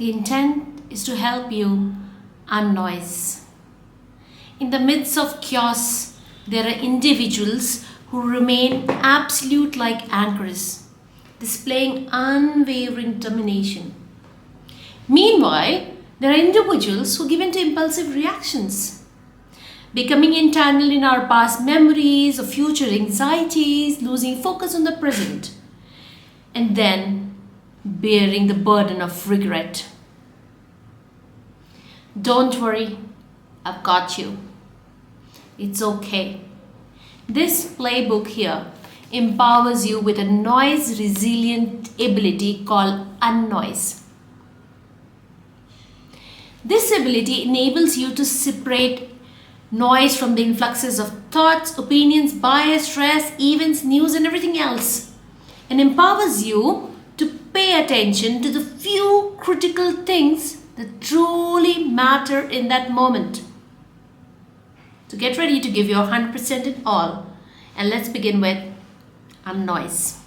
The intent is to help you unNOise. In the midst of chaos, there are individuals who remain absolute like anchors, displaying unwavering determination. Meanwhile, there are individuals who give in to impulsive reactions, becoming entangled in our past memories or future anxieties, losing focus on the present, and then bearing the burden of regret. Don't worry, I've got you. It's okay. This playbook here empowers you with a noise resilient ability called unNOise. This ability enables you to separate noise from the influxes of thoughts, opinions, bias, stress, events, news, and everything else, and empowers you to pay attention to the few critical things that truly matter in that moment. So get ready to give your 100% in all, and let's begin with unNOise.